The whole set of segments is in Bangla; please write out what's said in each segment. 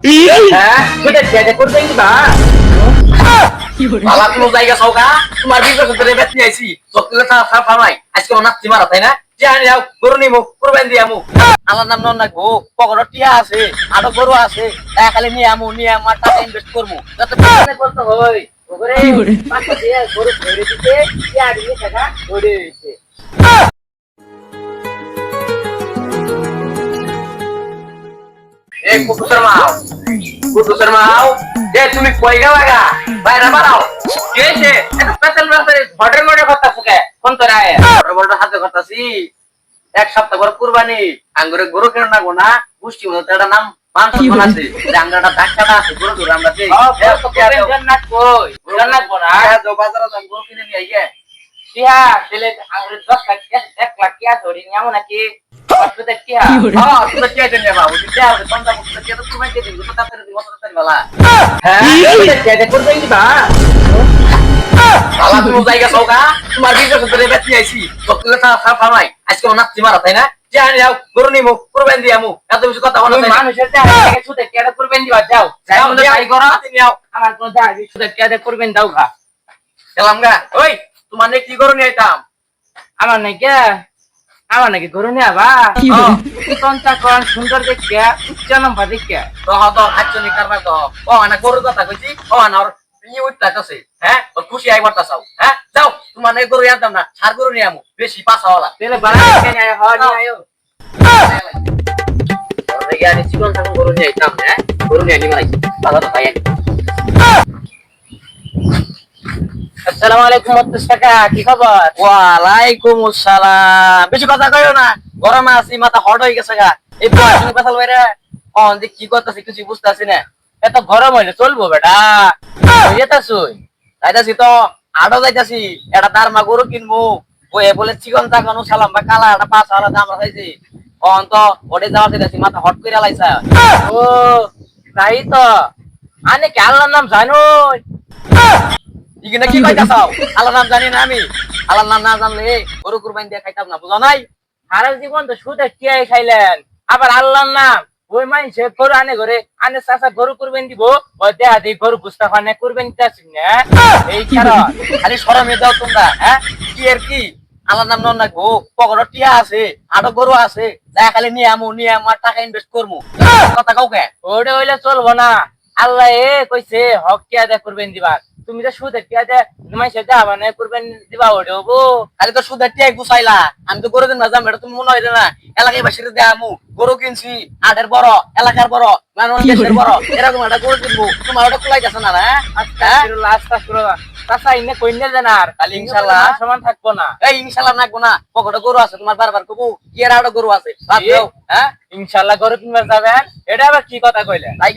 হ্যাঁ সেটা যেটা করতে দিবা বালা কোনো জায়গা সৌকা তোমার বিজনেস করে বেচতে আইছি চকলে ফার্মাই আজকে নাচছি মারা তাই না জানি যাও গরু নিমু কুরবান দিয়ামু আমার নাম নন নাকবো পকেটে টিয়া আছে আরো গরু আছে তাই খালি নিয়ে আমার টাকা ইনভেস্ট করবো যাতে বিজনেস করতে হয় ওরে পাঁচটা দিয়ে গরু ধরে দিতে টিয়া দিয়ে টাকা ধরে দিতে এই কুটু শর্মা যে তুমি কই গেলা বাইরে বাড়াও কেছে এত স্পেশাল ব্যাপারে ঘটের মধ্যে কথা ফুকে কোন তো রায় বড় হাতে কথাছি এক সপ্তাহ পর কুরবানি আঙ্গুরে গরু কেন না গোনা পুষ্টি মতো একটা নাম মাংস বানাছে জাঙ্গাটা ধাক্কাটা আছে গরু ধরে আমরা দেই জান্নাত কই জান্নাত বড়া যাও বাজারে যান গরু কিনে নিয়ে আইয়ে টিয়া ছেলে আঙ্গুরে 10 লাখ 1 লাখ টিয়া ধরি নিও নাকি কত টিয়া হ্যাঁ তো টিয়া দেন বাবু টিয়া 50 টিয়া তো তুমি দিয়ে দিও তো তাড়াতাড়ি দিও তাড়াতাড়ি বালা হ্যাঁ টিয়া করবে দিবা বালা তুমি জায়গা সৌকা তোমার বিজনেস করে বেচতে আইছি চকলে ফার্মাই আজকে নাচছি মারা তাই না জানি যাও গরু নিমু কুরবান দিয়ামু এত কিছু কথা বলা যায় মানুষের টাকা সুদে টিয়া কুরবান দিবা যাও যাও যাই করো নিও আমার কোন দাবি সুদে টিয়া কুরবান দাও গা গেলাম গা ওই তোমার নে কি গরু নিয়ে আইতাম আমার নাকি গরু নিয়ে আবা কোনটা কোন সুন্দর দেখে উচ্চ নম্বর দেখে তো হতো আচ্ছনি কারবার তো ও না গরুর কথা কইছি ও না ওর ই উঠতাছে হ্যাঁ ওর খুশি আই বর্তাছাও হ্যাঁ যাও তোমার নে গরু আনতাম না ছাড় গরু নিয়ে আমু বেশি পাছাওয়ালা তেলে বাড়া নিয়ে আয় হয় নিয়ে আয়ো ওরে গানি জীবন থাকুন গরু নিয়ে আইতাম হ্যাঁ গরু নিয়ে আনি মারাই বাবা তো পাই আসসালামু আলাইকুম মুত্তাস কাকা কি খবর ওয়ালাইকুম আসসালাম বেশি কথা কইও না গরমে আছি মাথা হট হয়ে গেছে গা এই পড়াশোনা পেছাল বাইরে কোন যে কি করতেছি কিছু বুঝতাছি না এত গরম হইলে চলবো বেটা হইতাছই যাইতাছি তো আড়ো যাইতাছি এটা তার মা গরু কিনবো ওই বলে চিকন চাকন সালাম বা কালা একটা পাঁচ হাজার দাম রাখাইছি কোন তো ওরে যাওয়া যাইতাছি মাথা হট করে লাইছা ও তাই তো আনে কি আল্লাহর নাম জানোই ইগিনা কি কইতাছাও আল্লাহর নাম জানি না আমি আল্লাহর নাম না জানলে গরু কুরবানি দিয়ে খাইতাম না বুঝা নাই সারা জীবন তো সুদে টিয়াই খাইলেন আবার আল্লাহর নাম ওই মাইনসে গরু আনে ঘরে আনে চাচা গরু কুরবানি দিব ওই দেয়া দি গরু গুস্তাখানে কুরবানি দিতাছি না এই কারণ খালি শরমে দাও তোমরা হ্যাঁ কি আর কি আল্লাহর নাম নন নাকবো পকেটে টিয়া আছে আরো গরু আছে তাই খালি নিয়ে আমার টাকা ইনভেস্ট করবো কথা কাউকে ওটা হইলে চলবো না আল্লাহ এ কইছে হক টিয়া দে কুরবানি দিবা তুমি তো সুদের টিয়া দে তুমি সেটা মানে কুরবানি দিবা ওটা হবো খালি তো সুদের টিয়া গুছাইলা আমি তো গরু দিন না যাম এটা তুমি মনে হয় না এলাকায় বাসিরে দে আমু গরু কিনছি আটের বড় এলাকার বড় মানুষ দেশের বড় এরকম একটা গরু কিনবো তোমার ওটা খোলাই যাচ্ছে না আচ্ছা চাচা ইনে কইনে জানার খালি ইনশাআল্লাহ সমান থাকবো না এই ইনশাআল্লাহ নাকবো না পকেটে গরু আছে তোমার বারবার কবু কি এর একটা গরু আছে বাদ দাও হ্যাঁ ইনশাআল্লাহ গরু কিনবার যাবেন এটা আবার কি কথা কইলে তাই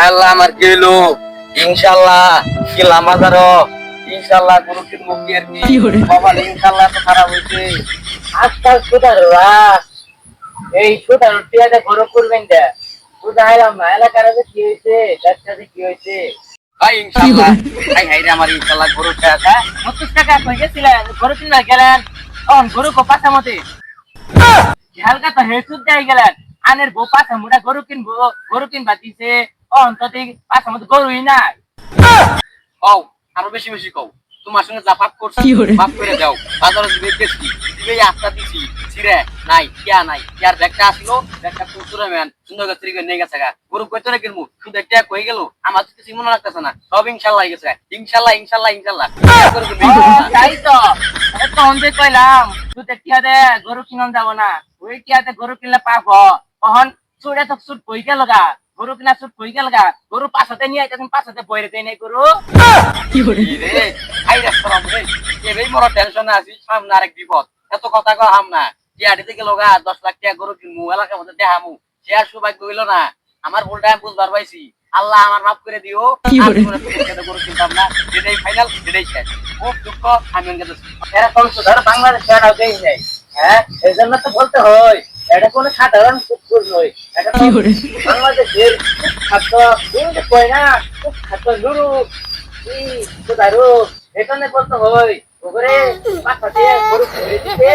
আল্লাহ আমার গেলো ইনশাআল্লাহ কিলাম বাজারো ইনশাআল্লাহ গরু কিনবো কি আর কি বাবা ইনশাআল্লাহ তো খারাপ হইছে আজকাল সুদাররা এই সুদার টিয়াতে গরু করবেন দে বুঝাইলাম না এলাকার কি হয়েছে ডাক্তারে কি হয়েছে ভাই ইনশাআল্লাহ ভাই হাইরে আমার ইনশাআল্লাহ গরু আছে মুত্তাস কাকা কই গেছিলেন গরু কিনবা গেলেন কোন গরু কো পাতা মতে হালকা তো হেসুদ দেই গেলেন আনের বউ পাতা মুড়া গরু কিনবা দিছে অন্তত পাতা মতে গরুই নাই কও আরো বেশি বেশি কও তোমার সঙ্গে যা পাপ করছি মাফ করে দাও বাজারে দিবে দেখছি দিবে আস্তা দিছি ছিরে নাই কিয়া নাই ইয়ার ব্যাগটা আসলো ব্যাগটা পুরো ম্যান সুন্দর করে তরিকে নিয়ে গেছে গা গরু কইতে না কিনবো শুধু একটা কই গেল আমার তো কিছু মনে লাগতেছে না সব ইনশাআল্লাহ গেছে ইনশাআল্লাহ তাই তো এত অন্ধে কইলাম তুই টিয়া দে গরু কিনন যাব না ওই টিয়াতে গরু কিনলে পাপ তখন চুড়ে তো সুট কই গেল গা গরু কিনা সুট কই গেল গা গরু পাছাতে নিয়ে আইতাছেন পাছাতে বইরে দেই নাই গরু কি করে রে আই রাস্তাম রে এই বড় টেনশনে আছি সামনে আরেক বিপদ এত কথা কও হাম না টিয়াড়িতে গেল গা 10 লাখ টাকা গরু কিনমু এলাকার মধ্যে দেখামু সে আর সৌভাগ্য হইল না আমার ভুলটা আমি বুঝবার পাইছি আল্লাহ আমার মাফ করে দিও গরু কিনতাম না এটাই ফাইনাল এটাই শেষ খুব দুঃখ আমি এরকম সুধার বাংলাদেশ ছাড়াও দেই নাই হ্যাঁ এই জন্য তো বলতে হয় এটা কোনো সাধারণ কুকুর নয় এটা বাংলাদেশের ছাত্র কয় না ছাত্র গুরু সুধারু এখানে বলতে হয় ওরে পাশা দিয়ে গরু দিতে